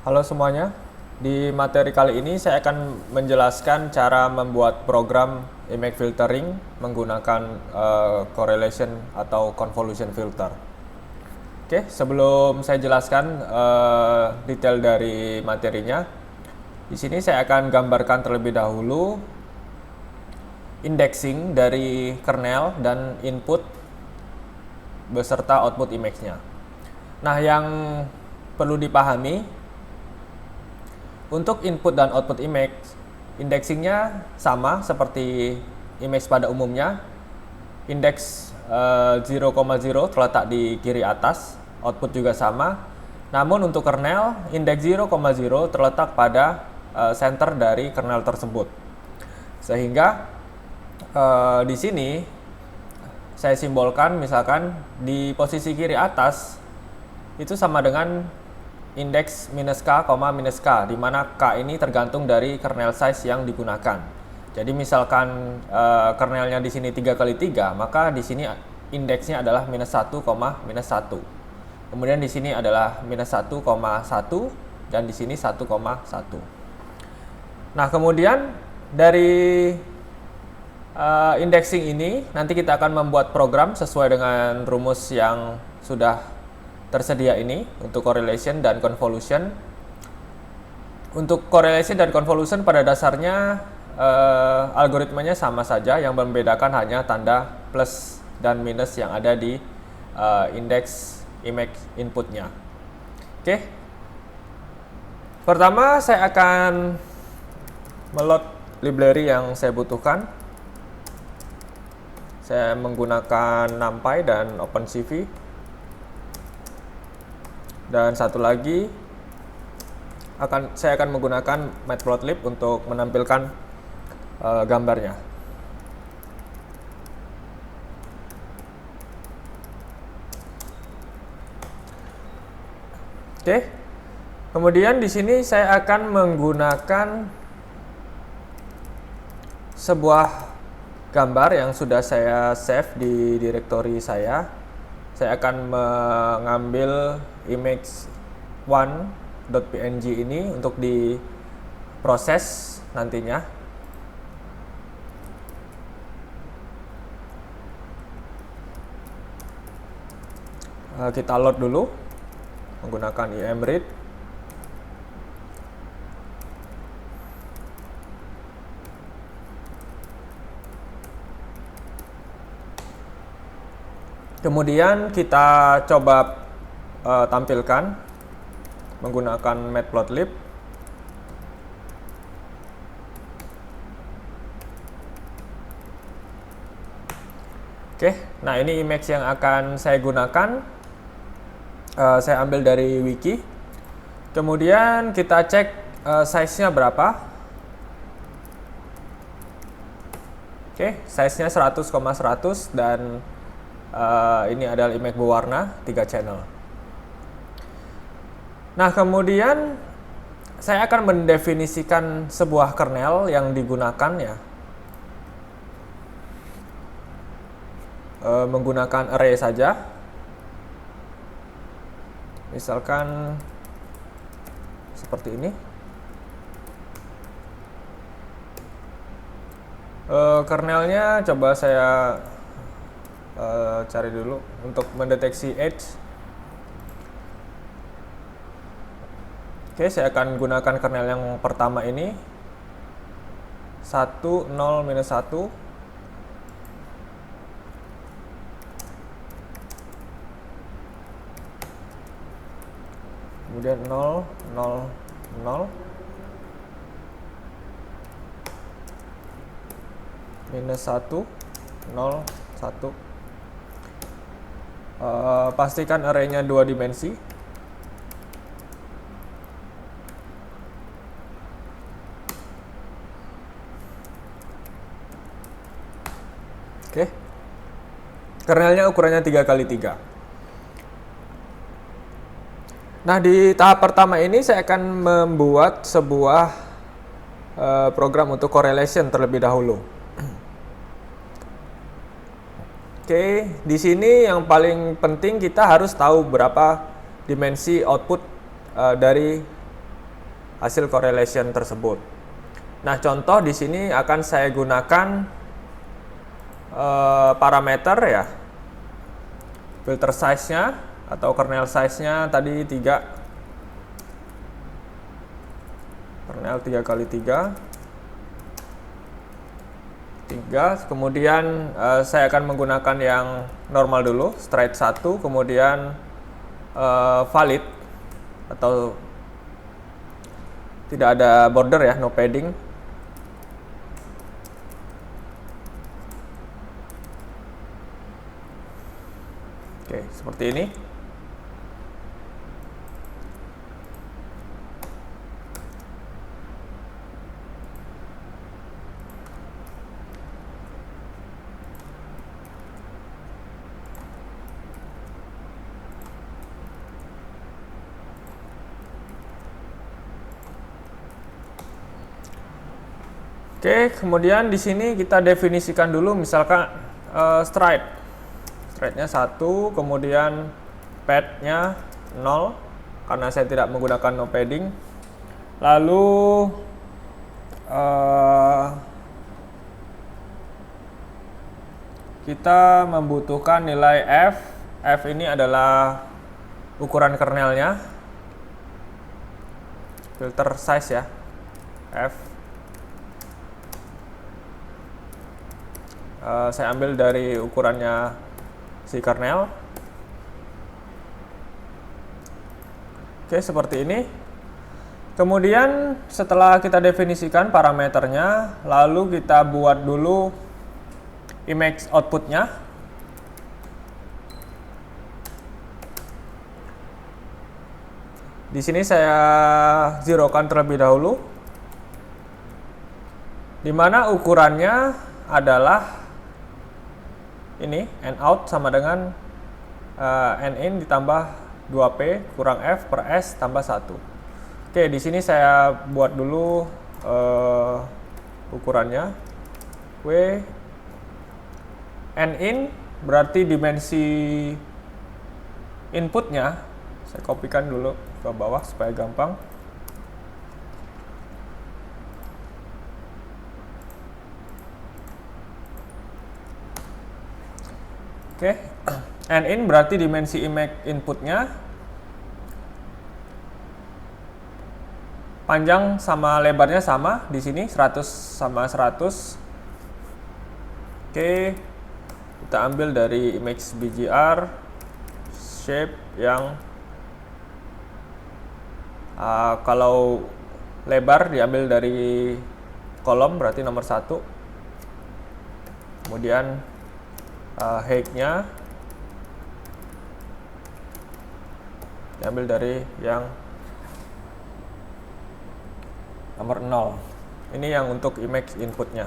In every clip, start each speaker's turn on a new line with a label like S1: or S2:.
S1: Halo semuanya, di materi kali ini saya akan menjelaskan cara membuat program image filtering menggunakan correlation atau convolution filter. Oke, sebelum saya jelaskan detail dari materinya, di sini saya akan gambarkan terlebih dahulu indexing dari kernel dan input beserta output image-nya. Nah, yang perlu dipahami untuk input dan output image, indexingnya sama seperti image pada umumnya. Indeks 0,0 terletak di kiri atas, output juga sama. Namun untuk kernel, indeks 0,0 terletak pada center dari kernel tersebut. Sehingga di sini saya simbolkan misalkan di posisi kiri atas itu sama dengan indeks minus K, minus K, di mana K ini tergantung dari kernel size yang digunakan. Jadi misalkan kernelnya di sini 3x3, maka di sini indeksnya adalah minus 1, minus 1. Kemudian di sini adalah minus 1,1 dan di sini 1,1. Nah, kemudian dari indexing ini nanti kita akan membuat program sesuai dengan rumus yang sudah tersedia ini untuk correlation dan convolution. Untuk correlation dan convolution pada dasarnya algoritmanya sama saja, yang membedakan hanya tanda plus dan minus yang ada di indeks image inputnya. Oke. Pertama saya akan meload library yang saya butuhkan. Saya menggunakan NumPy dan OpenCV. Dan satu lagi saya akan menggunakan Matplotlib untuk menampilkan gambarnya. Oke. Kemudian di sini saya akan menggunakan sebuah gambar yang sudah saya save di direktori saya. Saya akan mengambil image1.png ini untuk diproses nantinya. Kita load dulu menggunakan imread. Kemudian kita coba tampilkan menggunakan Matplotlib. Oke, nah ini image yang akan saya gunakan. Saya ambil dari wiki. Kemudian kita cek size-nya berapa. Oke, size-nya 100,100 dan ini adalah image berwarna 3 channel. Nah, kemudian saya akan mendefinisikan sebuah kernel yang digunakan ya. Menggunakan array saja. Misalkan seperti ini. Kernelnya coba saya cari dulu untuk mendeteksi edge. Oke, saya akan gunakan kernel yang pertama ini 1, 0, minus 1. Kemudian 0, 0, 0. Minus 1, 0, 1. Pastikan array-nya 2 dimensi. Oke. Kernelnya ukurannya 3x3. Nah, di tahap pertama ini saya akan membuat sebuah program untuk correlation terlebih dahulu. Oke, di sini yang paling penting kita harus tahu berapa dimensi output dari hasil correlation tersebut. Nah, contoh di sini akan saya gunakan parameter ya, filter size-nya atau kernel size-nya tadi 3, kernel 3x3, kemudian saya akan menggunakan yang normal dulu, straight 1, kemudian valid atau tidak ada border ya, no padding. Oke, seperti ini. Oke, kemudian di sini kita definisikan dulu misalkan stride-nya 1, kemudian pad-nya 0 karena saya tidak menggunakan no padding. Lalu kita membutuhkan nilai f. F ini adalah ukuran kernelnya, filter size ya, f. Saya ambil dari ukurannya si kernel. Oke, seperti ini. Kemudian setelah kita definisikan parameternya, lalu kita buat dulu image outputnya. Di sini saya zerokan terlebih dahulu, di mana ukurannya adalah ini, n out sama dengan n in ditambah 2p kurang f per s tambah 1. Oke, di sini saya buat dulu ukurannya. W n in berarti dimensi inputnya, saya kopikan dulu ke bawah supaya gampang. Oke, n in berarti dimensi image inputnya, panjang sama lebarnya sama di sini 100 sama 100. Oke, kita ambil dari image BGR shape yang kalau lebar diambil dari kolom berarti nomor 1. Kemudian height-nya diambil dari yang nomor 0. Ini yang untuk image inputnya.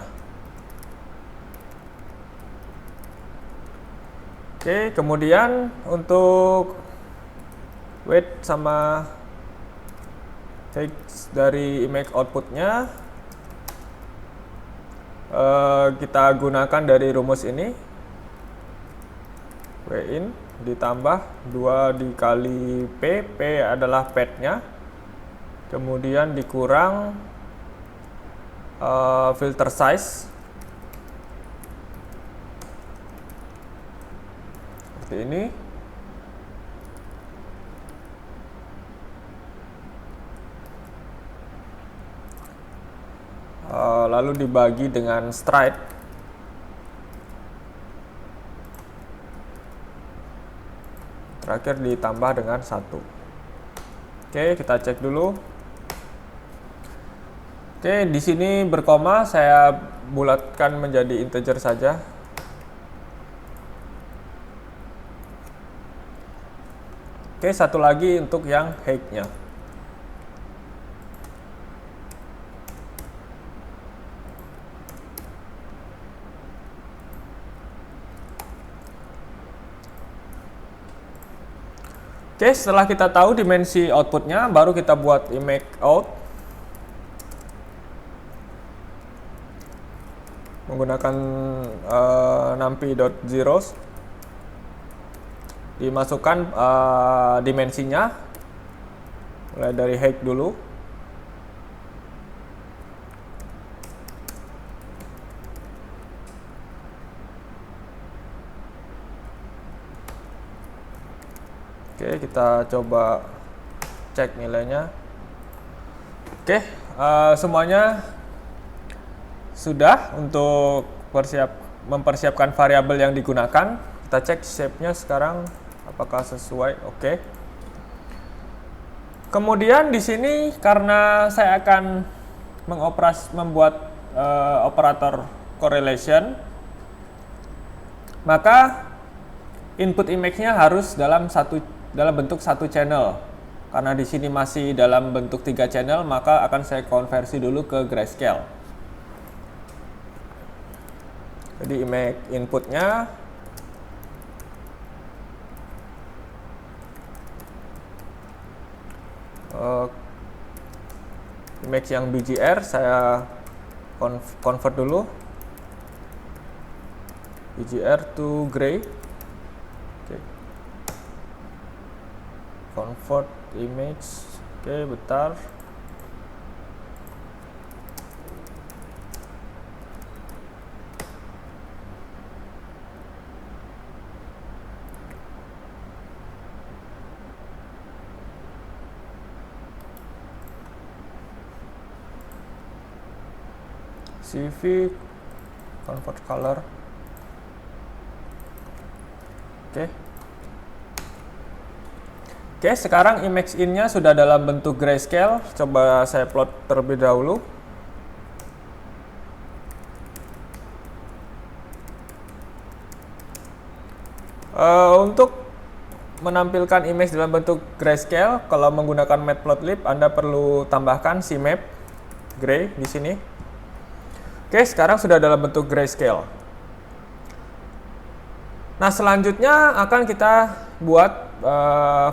S1: Oke, kemudian untuk weight sama height dari image outputnya kita gunakan dari rumus ini. W in ditambah 2 dikali P, P adalah pad-nya, kemudian dikurang filter size, seperti ini. Lalu dibagi dengan stride. Terakhir ditambah dengan 1. Oke, kita cek dulu. Oke, di sini berkoma saya bulatkan menjadi integer saja. Oke, satu lagi untuk yang height-nya. Oke, setelah kita tahu dimensi outputnya, baru kita buat image out menggunakan numpy.zeros. Dimasukkan dimensinya, mulai dari height dulu. Oke, kita coba cek nilainya. Oke, semuanya sudah untuk mempersiapkan variabel yang digunakan. Kita cek shape-nya sekarang apakah sesuai. Oke. Kemudian di sini karena saya akan membuat operator correlation, maka input image-nya harus dalam bentuk satu channel. Karena di sini masih dalam bentuk 3 channel, maka akan saya konversi dulu ke grayscale. Jadi image inputnya image yang BGR saya convert dulu, BGR to gray. Oke. Convert image. Oke, bentar. CV convert color. Oke. Oke, sekarang image in-nya sudah dalam bentuk grayscale. Coba saya plot terlebih dahulu. Untuk menampilkan image dalam bentuk grayscale, kalau menggunakan matplotlib, Anda perlu tambahkan CMap gray di sini. Oke, sekarang sudah dalam bentuk grayscale. Nah, selanjutnya akan kita buat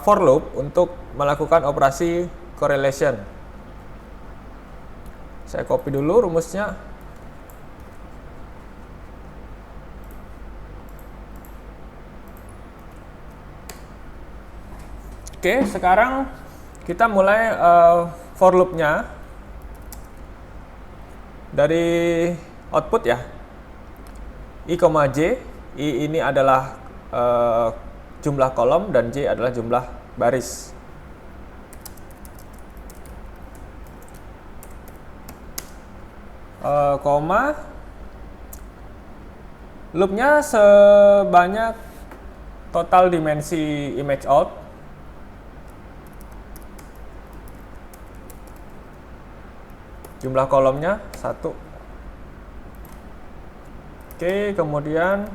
S1: for loop untuk melakukan operasi correlation. Saya copy dulu rumusnya. Oke, sekarang kita mulai for loop-nya. Dari output ya, I, J. I ini adalah jumlah kolom dan J adalah jumlah baris. Koma. Loopnya sebanyak total dimensi image out. Jumlah kolomnya 1. Oke, kemudian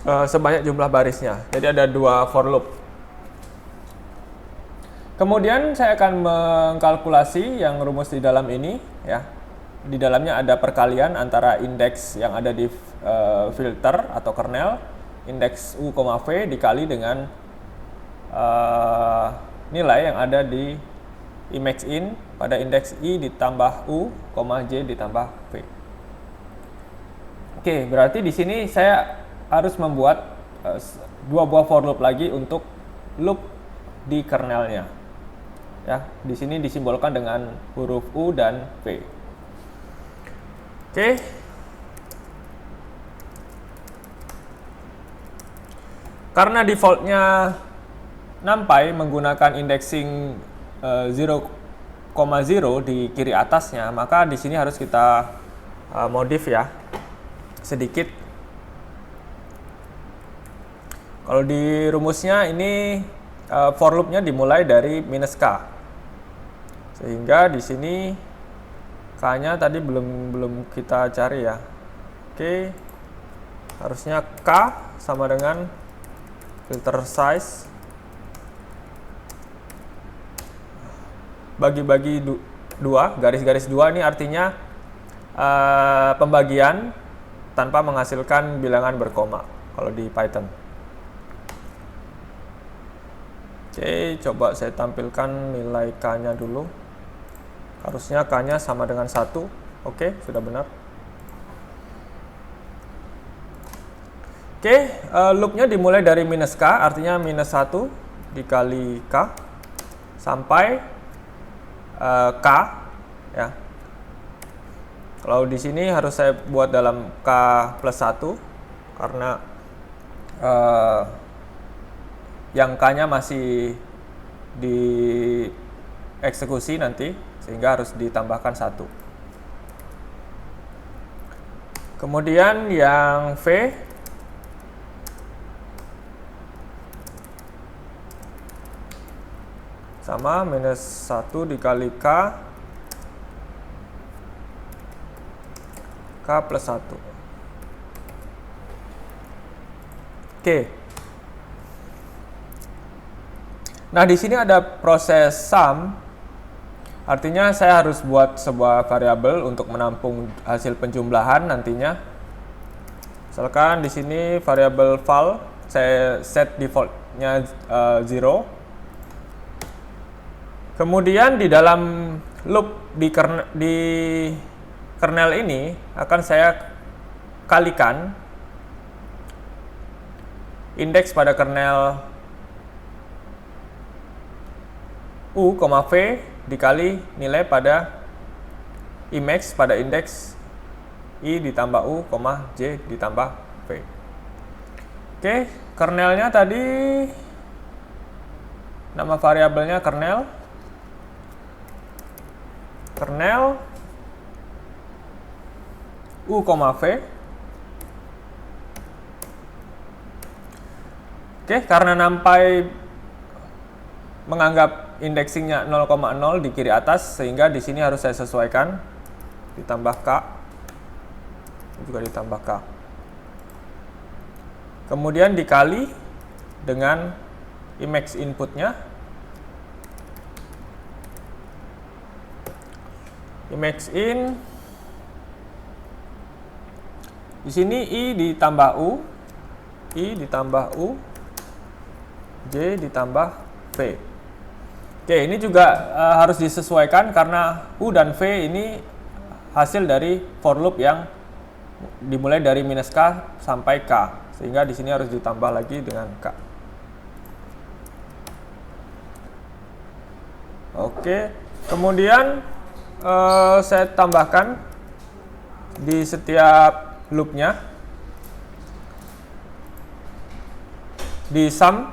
S1: sebanyak jumlah barisnya. Jadi ada 2 for loop. Kemudian saya akan mengkalkulasi yang rumus di dalam ini ya. Di dalamnya ada perkalian antara indeks yang ada di filter atau kernel, indeks U, V dikali dengan nilai yang ada di image in pada indeks I ditambah U, J ditambah V. Oke, berarti di sini saya harus membuat 2 buah for loop lagi untuk loop di kernelnya. Ya, di sini disimbolkan dengan huruf U dan V. Oke. Karena defaultnya NumPy menggunakan indexing 0,0 di kiri atasnya, maka di sini harus kita modif ya sedikit. Kalau di rumusnya ini for loop-nya dimulai dari -k, sehingga di sini k-nya tadi belum kita cari ya. Oke, harusnya k sama dengan filter size bagi-bagi 2, garis-garis 2 ini artinya pembagian tanpa menghasilkan bilangan berkoma kalau di Python. Oke, coba saya tampilkan nilai k-nya dulu. Harusnya k-nya sama dengan 1. Oke, sudah benar. Oke, loop-nya dimulai dari -k, artinya -1 dikali k sampai k ya. Kalau di sini harus saya buat dalam K plus 1 karena yang K-nya masih dieksekusi nanti, sehingga harus ditambahkan 1. Kemudian yang V sama minus 1 dikali K plus 1. Oke. Nah, di sini ada proses sum. Artinya saya harus buat sebuah variabel untuk menampung hasil penjumlahan nantinya. Misalkan di sini variabel val saya set defaultnya 0. Kemudian di dalam loop di kernel ini akan saya kalikan indeks pada kernel U, V dikali nilai pada Emacs pada indeks I ditambah U, J ditambah V. Oke, kernelnya tadi nama variabelnya kernel U, V. Oke, karena nampai menganggap indeksingnya 0,0 di kiri atas, sehingga di sini harus saya sesuaikan, ditambah K, juga ditambah K. Kemudian dikali dengan Emacs inputnya, Emacs in, di sini I ditambah U, J ditambah V. Oke, ini juga harus disesuaikan karena U dan V ini hasil dari for loop yang dimulai dari minus K sampai K, sehingga di sini harus ditambah lagi dengan K. Oke, kemudian saya tambahkan di setiap loopnya di sum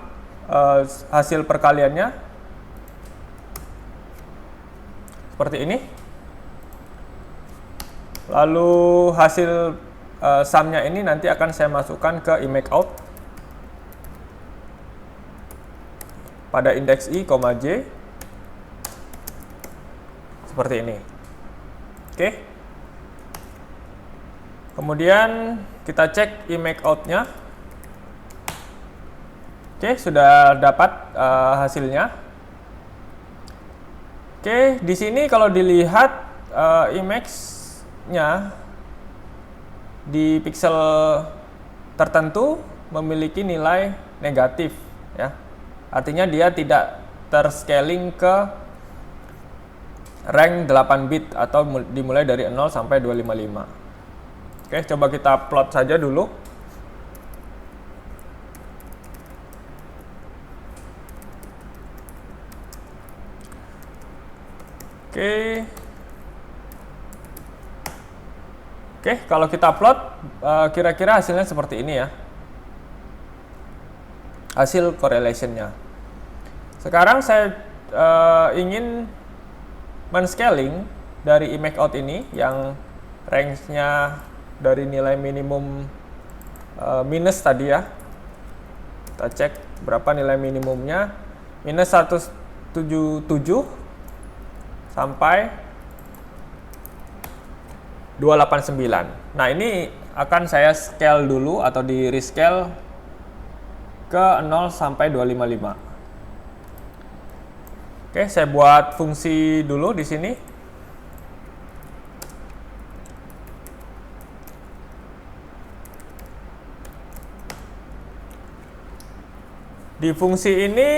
S1: hasil perkaliannya seperti ini. Lalu hasil sumnya ini nanti akan saya masukkan ke Emacs out pada indeks I, J seperti ini. Oke. Kemudian kita cek Emacs out-nya. Oke, sudah dapat hasilnya. Oke, di sini kalau dilihat Emacs-nya di pixel tertentu memiliki nilai negatif, ya. Artinya dia tidak terscaling ke rank 8 bit atau dimulai dari 0 sampai 255. Oke, coba kita plot saja dulu. Oke, kalau kita plot kira-kira hasilnya seperti ini ya. Hasil correlation-nya. Sekarang saya ingin men-scaling dari Emacs out ini yang range-nya dari nilai minimum minus tadi ya. Kita cek berapa nilai minimumnya. Minus 177 sampai 289. Nah, ini akan saya scale dulu atau di rescale ke 0 sampai 255. Oke, saya buat fungsi dulu di sini. Di fungsi ini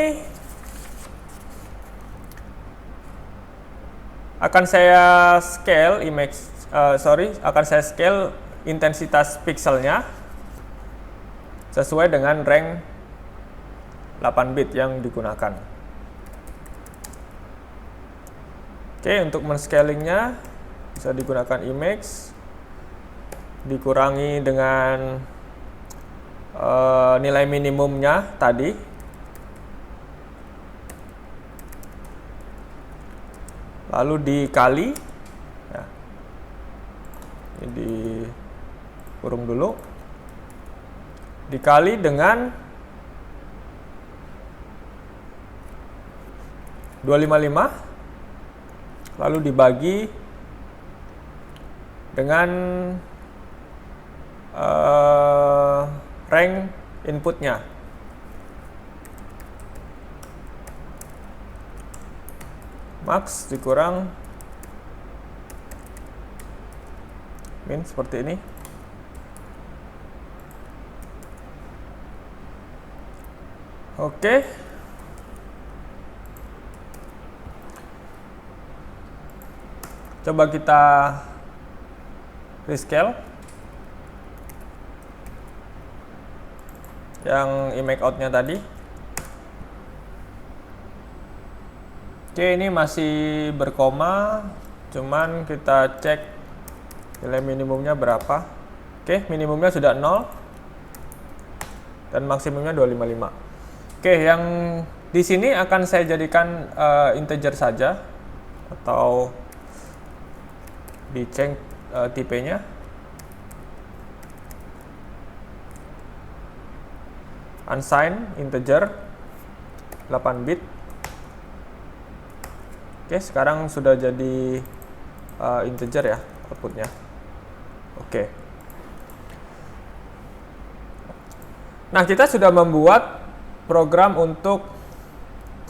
S1: akan saya scale akan saya scale intensitas pixelnya sesuai dengan rank 8 bit yang digunakan. Oke, untuk men-scalingnya bisa digunakan Emacs, dikurangi dengan nilai minimumnya tadi, lalu dikali, ya, ini dikurung dulu, dikali dengan 255, lalu dibagi dengan rank inputnya. Max dikurang min, seperti ini. Oke. Coba kita rescale yang Emacs out-nya tadi. Oke, ini masih berkoma, cuman kita cek nilai minimumnya berapa. Oke, minimumnya sudah 0 dan maksimumnya 255. Oke, yang di sini akan saya jadikan integer saja atau dicek tipenya. Unsigned integer 8 bit. Oke, sekarang sudah jadi integer ya outputnya. Oke. Nah, kita sudah membuat program untuk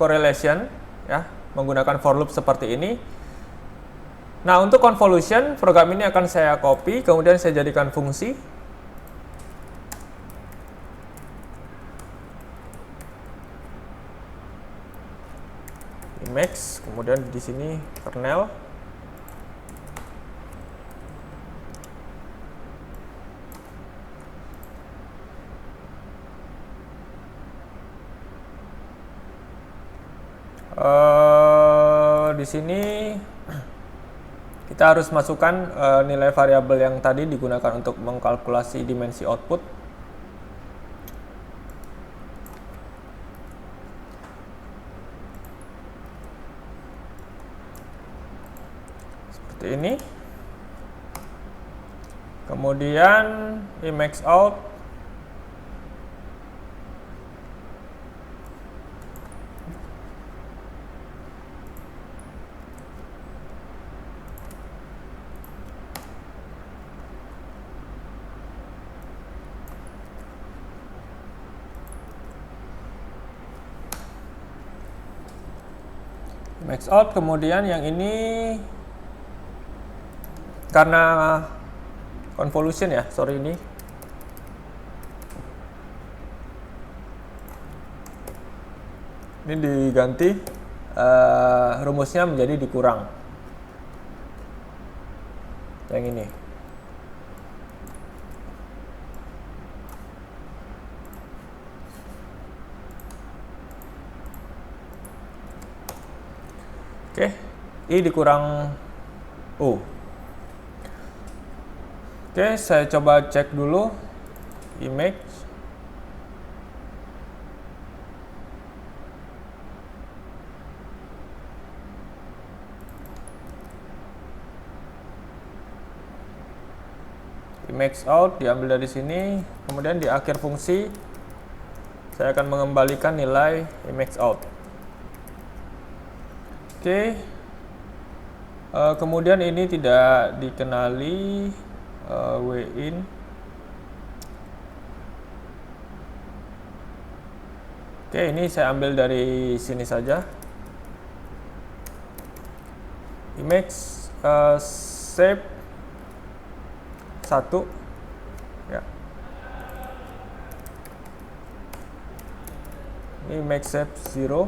S1: correlation ya, menggunakan for loop seperti ini. Nah, untuk convolution, program ini akan saya copy, kemudian saya jadikan fungsi. Emacs, kemudian di sini kernel. Di sini kita harus masukkan nilai variabel yang tadi digunakan untuk mengkalkulasi dimensi output. Seperti ini. Kemudian Emacs out. Max out, kemudian yang ini karena convolution ya, sorry ini diganti rumusnya menjadi dikurang yang ini. Oke, I dikurang U. Oke, saya coba cek dulu image. Image out diambil dari sini, kemudian di akhir fungsi saya akan mengembalikan nilai image out. Oke, kemudian ini tidak dikenali win. Oke, ini saya ambil dari sini saja. Image shape 1 ya. Ini make shape 0.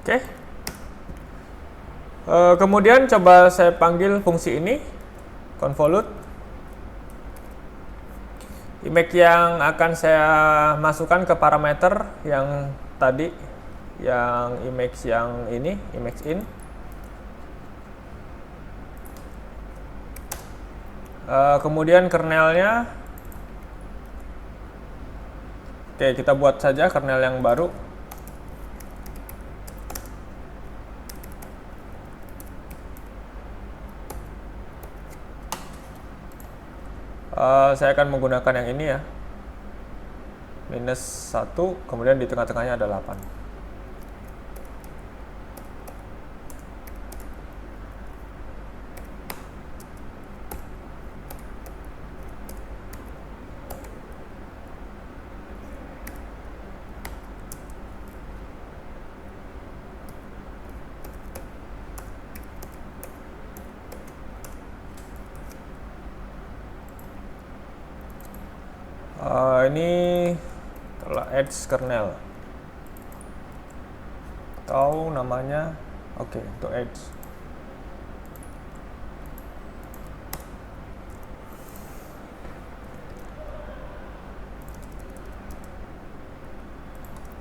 S1: Oke. Kemudian coba saya panggil fungsi ini, convolute image yang akan saya masukkan ke parameter yang tadi, yang image yang ini, image in. Kemudian kernelnya, oke, kita buat saja kernel yang baru. Saya akan menggunakan yang ini ya, -1, kemudian di tengah-tengahnya ada 8. Ini adalah edge kernel atau namanya, oke, untuk edge.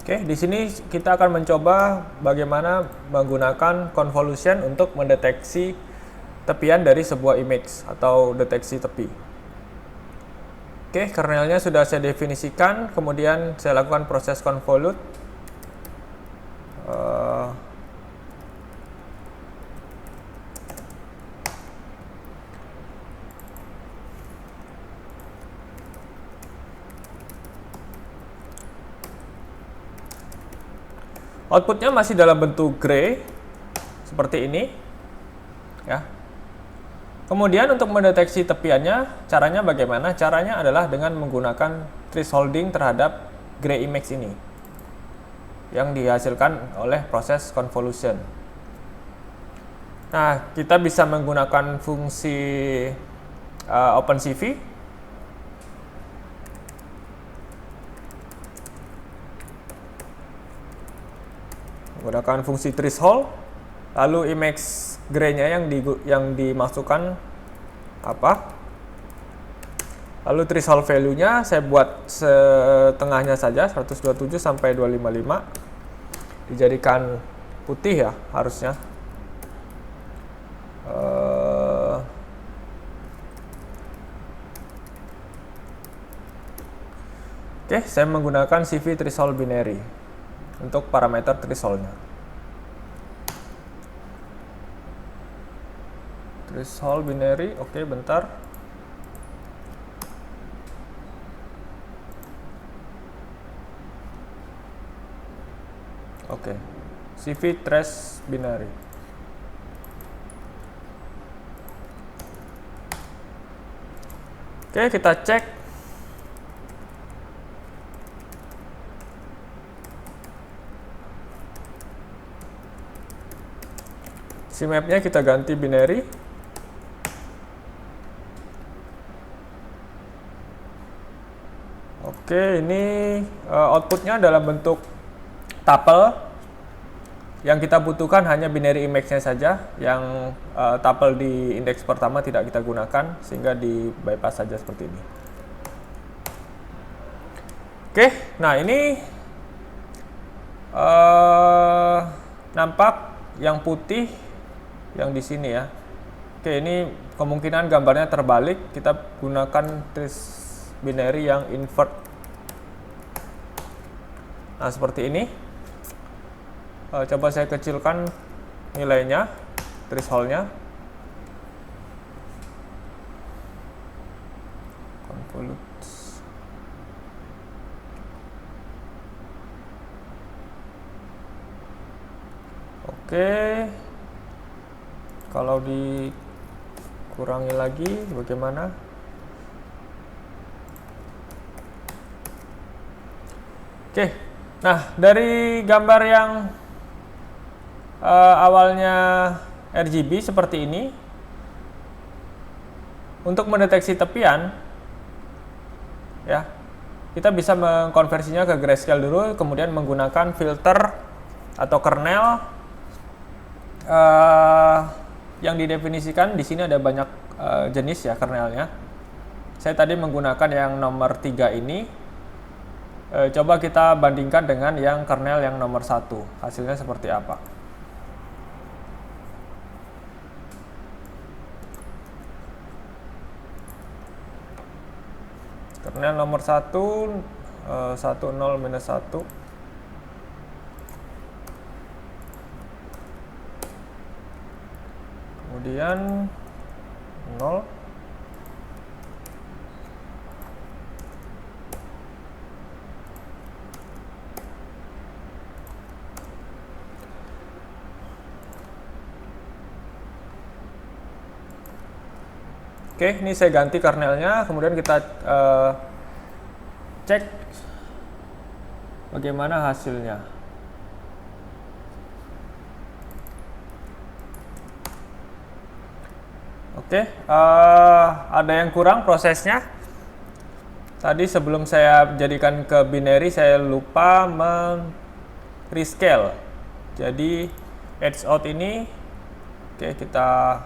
S1: Oke, di sini kita akan mencoba bagaimana menggunakan convolution untuk mendeteksi tepian dari sebuah image atau deteksi tepi. Oke, kernelnya sudah saya definisikan, kemudian saya lakukan proses convolute. Outputnya masih dalam bentuk gray seperti ini, ya. Kemudian untuk mendeteksi tepiannya, caranya bagaimana? Caranya adalah dengan menggunakan thresholding terhadap gray image ini yang dihasilkan oleh proses convolution. Nah, kita bisa menggunakan fungsi OpenCV. Menggunakan fungsi threshold, lalu image gray-nya yang dimasukkan apa? Lalu threshold value-nya saya buat setengahnya saja, 127 sampai 255. Dijadikan putih ya harusnya. Oke, saya menggunakan CV threshold binary untuk parameter threshold-nya. Threshold binary, oke, bentar. Oke, CV trace binary. Oke, kita cek. CMap-nya kita ganti binary. Oke, ini outputnya dalam bentuk tuple. Yang kita butuhkan hanya binary image-nya saja, yang tuple di indeks pertama tidak kita gunakan, sehingga di bypass saja seperti ini. Oke, nah ini nampak yang putih yang di sini ya. Oke, ini kemungkinan gambarnya terbalik, kita gunakan trace binary yang invert. Nah, seperti ini. Coba saya kecilkan nilainya, threshold-nya. Convolute. Oke. Kalau dikurangi lagi bagaimana? Oke. Nah, dari gambar yang awalnya RGB seperti ini, untuk mendeteksi tepian ya, kita bisa mengkonversinya ke grayscale dulu, kemudian menggunakan filter atau kernel yang didefinisikan. Di sini ada banyak jenis ya kernelnya. Saya tadi menggunakan yang nomor 3 ini. Coba kita bandingkan dengan yang kernel yang nomor 1. Hasilnya seperti apa? Kernel nomor 1 10-1. Kemudian 0. Oke, ini saya ganti kernelnya, kemudian kita cek bagaimana hasilnya. Oke, ada yang kurang prosesnya. Tadi sebelum saya jadikan ke binary, saya lupa rescale. Jadi edge out ini, oke, kita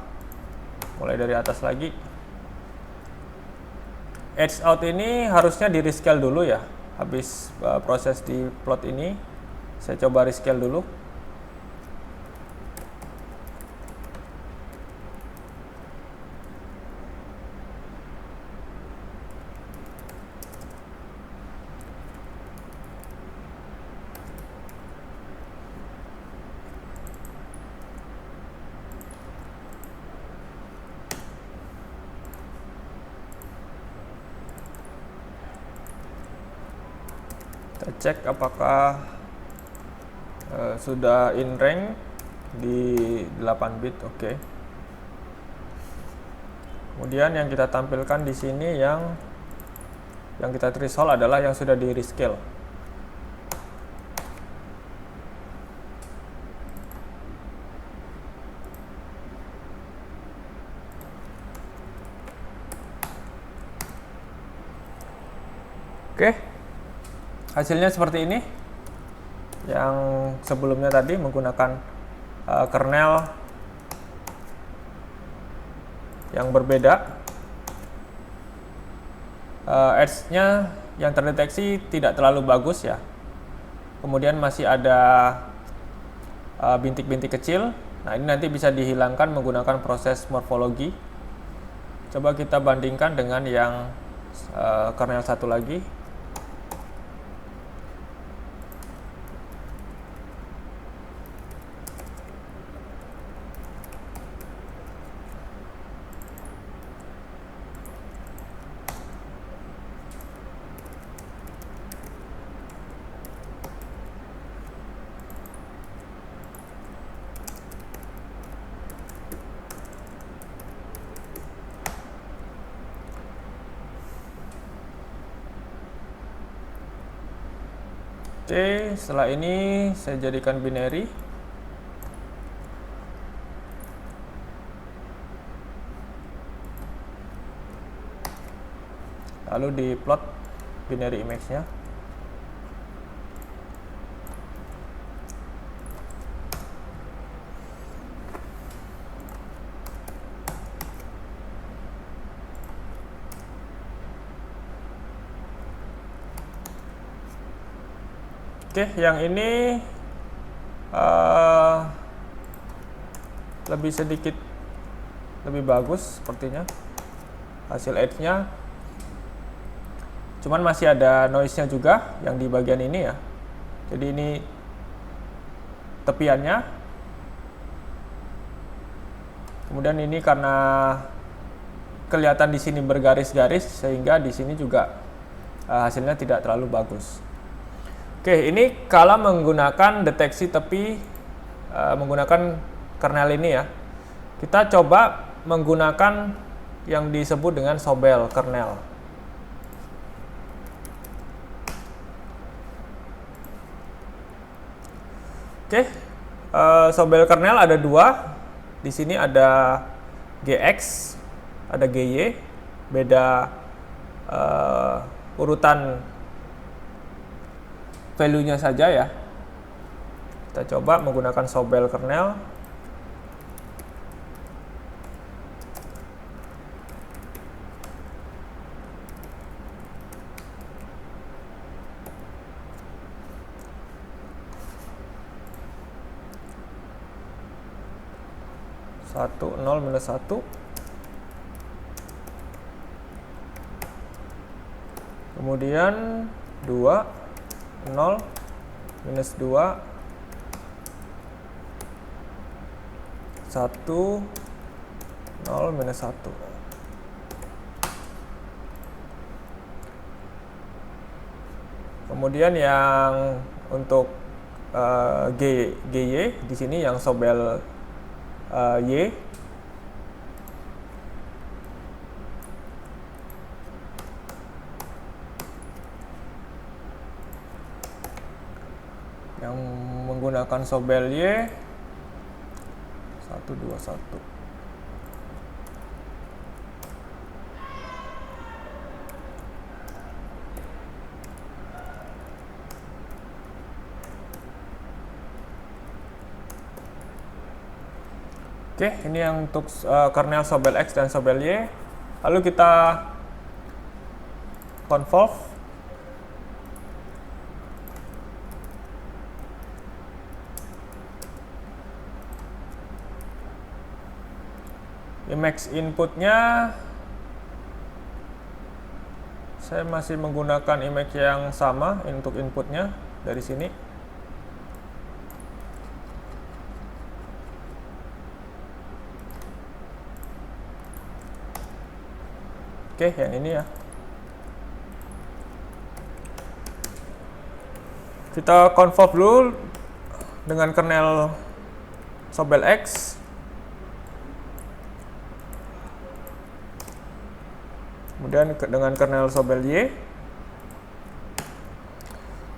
S1: mulai dari atas lagi. Edge out ini harusnya di rescale dulu ya. Habis proses di plot ini, saya coba rescale dulu. Kita cek apakah sudah in rank di 8 bit. Oke. Kemudian yang kita tampilkan di sini yang kita threshold adalah yang sudah di rescale. Oke. Hasilnya seperti ini. Yang sebelumnya tadi menggunakan kernel yang berbeda. Edge-nya yang terdeteksi tidak terlalu bagus ya. Kemudian masih ada bintik-bintik kecil. Nah, ini nanti bisa dihilangkan menggunakan proses morfologi. Coba kita bandingkan dengan yang kernel satu lagi. Oke, setelah ini saya jadikan binary. Lalu di plot binary image-nya. Oke, yang ini lebih sedikit lebih bagus sepertinya hasil edge-nya. Cuman masih ada noise-nya juga yang di bagian ini ya. Jadi ini tepiannya. Kemudian ini karena kelihatan di sini bergaris-garis sehingga di sini juga hasilnya tidak terlalu bagus. Oke, ini kalau menggunakan deteksi tepi menggunakan kernel ini ya. Kita coba menggunakan yang disebut dengan Sobel kernel. Oke, Sobel kernel ada dua. Di sini ada GX, ada GY, beda urutan value-nya saja ya. Kita coba menggunakan Sobel kernel. 1, 0, minus 1. Kemudian 2, 0, minus 2, 1, 0, minus 1. Kemudian yang untuk GY di sini yang Sobel Y, yang menggunakan Sobel Y 121. Oke, ini yang untuk kernel Sobel X dan Sobel Y. Lalu kita convolve. Emacs inputnya saya masih menggunakan Emacs yang sama untuk inputnya dari sini. Oke, yang ini ya. Kita convolve dulu dengan kernel Sobel X. Kemudian dengan kernel Sobel Y.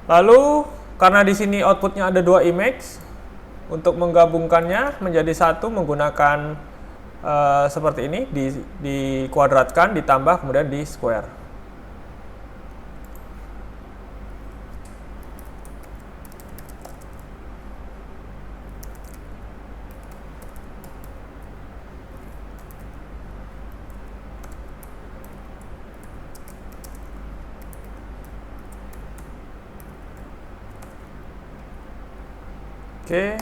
S1: Lalu karena di sini outputnya ada 2 Emacs, untuk menggabungkannya menjadi satu menggunakan seperti ini, dikuadratkan, ditambah, kemudian di square. Oke,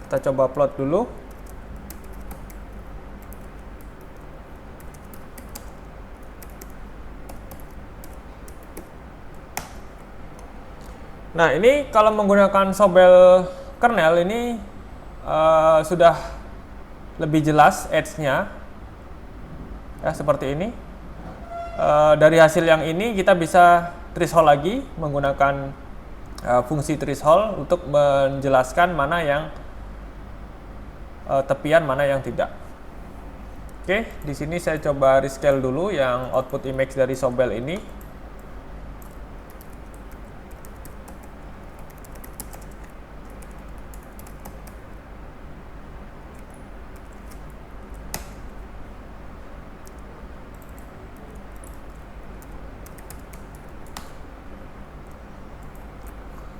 S1: kita coba plot dulu. Nah, ini kalau menggunakan Sobel kernel ini sudah lebih jelas edge-nya ya, seperti ini. Dari hasil yang ini kita bisa threshold lagi menggunakan fungsi threshold untuk menjelaskan mana yang tepian, mana yang tidak. Oke, di sini saya coba rescale dulu yang output image dari Sobel ini.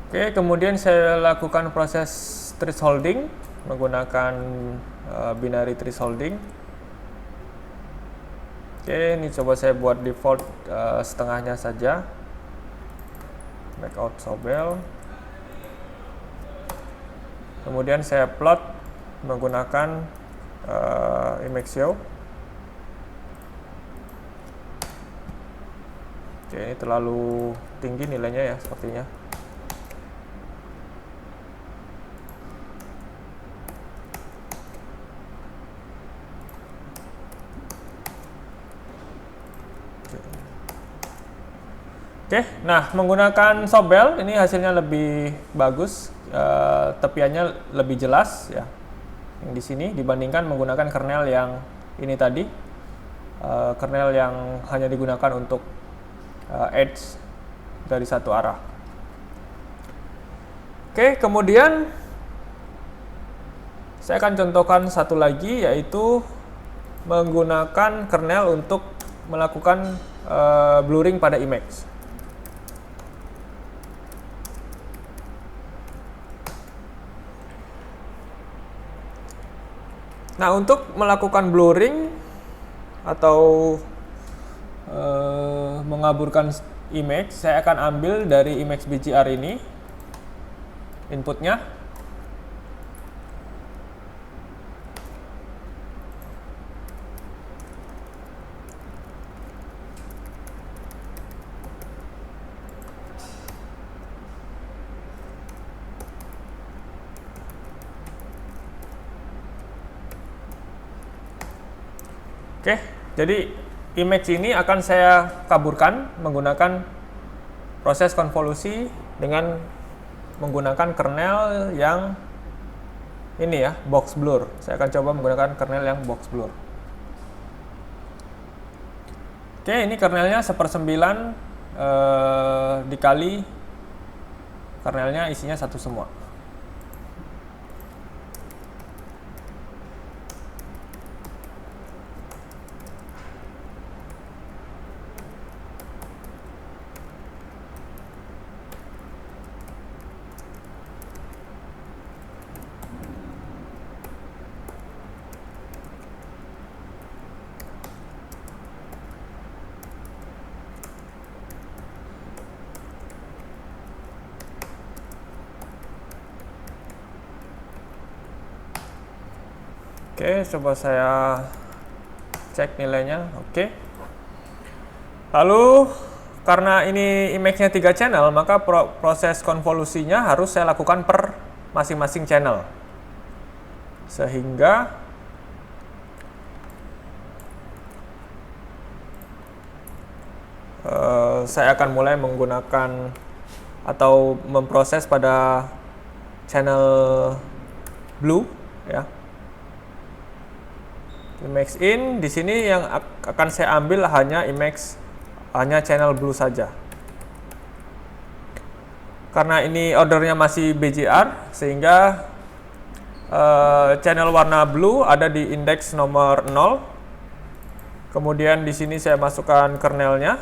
S1: Oke, kemudian saya lakukan proses thresholding menggunakan binary thresholding. Oke, ini coba saya buat default setengahnya saja. Backout Sobel. Kemudian saya plot menggunakan Emacsio. Oke, ini terlalu tinggi nilainya ya sepertinya. Oke, nah menggunakan Sobel ini hasilnya lebih bagus, tepiannya lebih jelas ya yang di sini dibandingkan menggunakan kernel yang ini tadi, kernel yang hanya digunakan untuk edge dari satu arah. Oke, kemudian saya akan contohkan satu lagi, yaitu menggunakan kernel untuk melakukan blurring pada image. Nah, untuk melakukan blurring atau mengaburkan image, saya akan ambil dari image BGR ini inputnya. Oke, jadi image ini akan saya kaburkan menggunakan proses konvolusi dengan menggunakan kernel yang ini ya, box blur. Saya akan coba menggunakan kernel yang box blur. Oke, ini kernelnya 1/9 dikali kernelnya isinya 1 semua. Oke, coba saya cek nilainya. Oke. Lalu karena ini image-nya 3 channel, maka proses konvolusinya harus saya lakukan per masing-masing channel. Sehingga saya akan mulai menggunakan atau memproses pada channel blue ya. Image in di sini yang akan saya ambil hanya channel blue saja. Karena ini ordernya masih BGR sehingga channel warna blue ada di indeks nomor 0. Kemudian di sini saya masukkan kernelnya.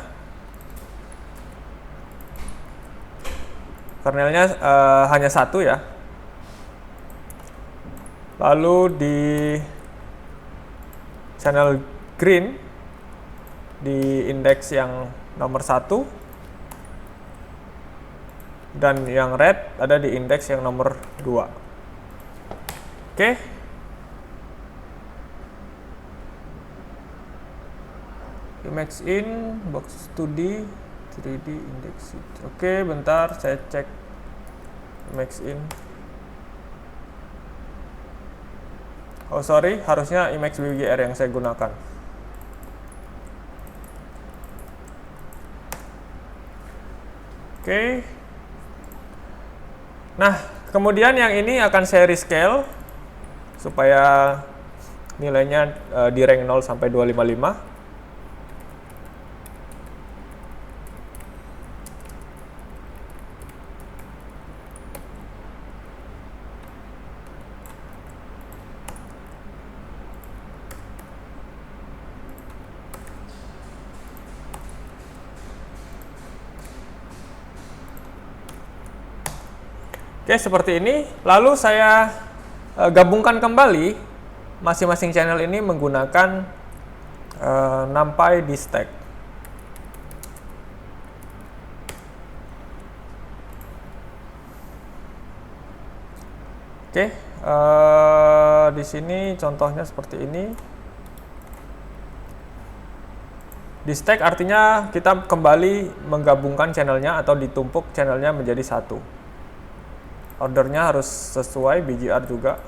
S1: Kernelnya hanya 1 ya. Lalu di channel green di indeks yang nomor 1 dan yang red ada di indeks yang nomor 2. Oke. Image in, box 2D, 3D index. Oke, bentar saya cek image in. Oh sorry, harusnya image BGR yang saya gunakan. Oke. Nah, kemudian yang ini akan saya rescale supaya nilainya di rank 0 sampai 255. Oke, seperti ini. Lalu saya gabungkan kembali masing-masing channel ini menggunakan NumPy di stack. Oke, di sini contohnya seperti ini. Di stack artinya kita kembali menggabungkan channelnya atau ditumpuk channelnya menjadi 1. Ordernya harus sesuai BGR juga.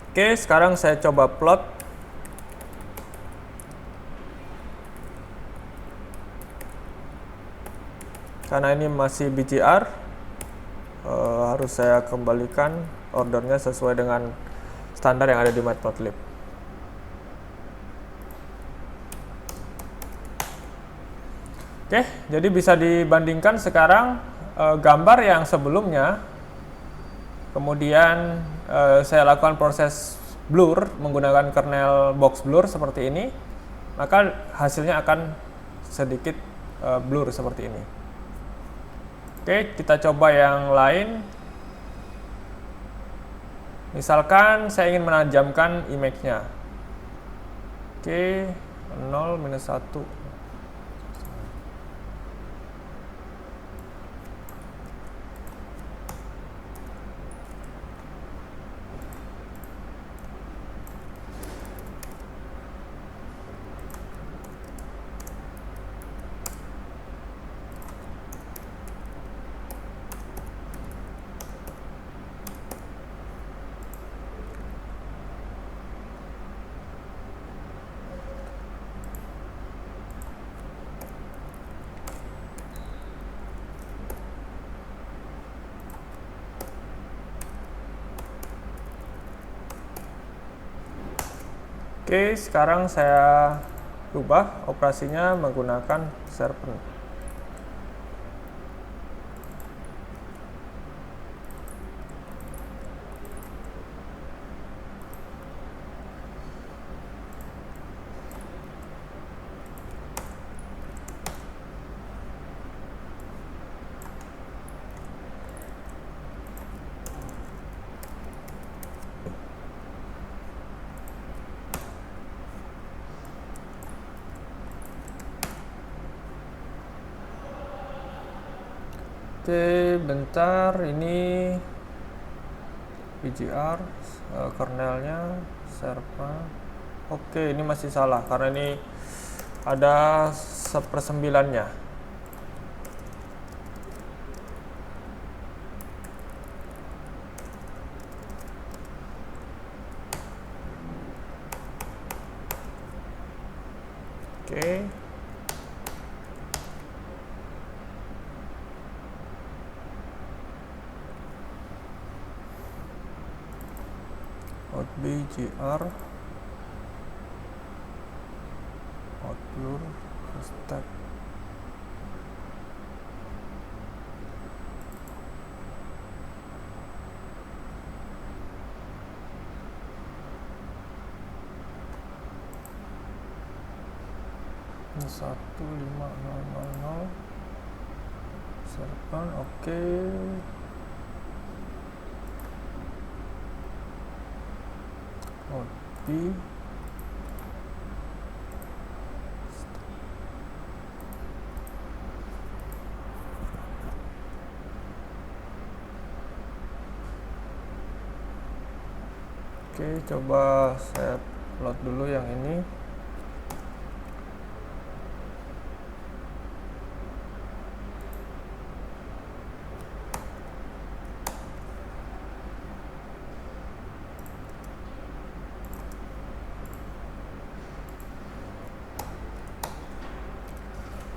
S1: Oke, sekarang saya coba plot. Karena ini masih BGR, harus saya kembalikan ordernya sesuai dengan standar yang ada di Matplotlib. Oke, jadi bisa dibandingkan sekarang gambar yang sebelumnya, kemudian saya lakukan proses blur menggunakan kernel box blur seperti ini, maka hasilnya akan sedikit blur seperti ini. Oke, kita coba yang lain. Misalkan saya ingin menajamkan image-nya. Oke, 0 minus 1. Oke, sekarang saya ubah operasinya menggunakan serpent. Oke, bentar, ini PGR, kernelnya, serpent. Oke, ini masih salah karena ini ada 1/9-nya. Oke. Out BGR, out blur, step. Ini 15000 serpent. Oke. Out B. Oke, coba saya load dulu yang ini.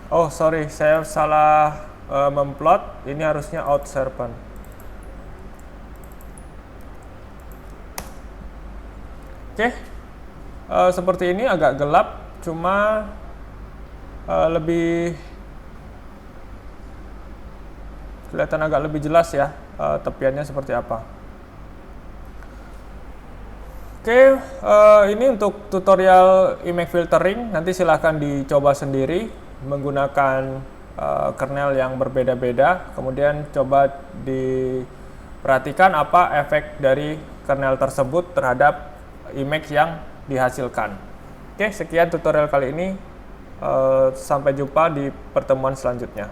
S1: Oh, sorry, saya salah memplot. Ini harusnya out serpent. Oke, seperti ini agak gelap, cuma lebih kelihatan agak lebih jelas ya tepiannya seperti apa. Oke, ini untuk tutorial image filtering. Nanti silahkan dicoba sendiri menggunakan kernel yang berbeda-beda. Kemudian coba diperhatikan apa efek dari kernel tersebut terhadap image yang dihasilkan. Oke, sekian tutorial kali ini. Sampai jumpa di pertemuan selanjutnya.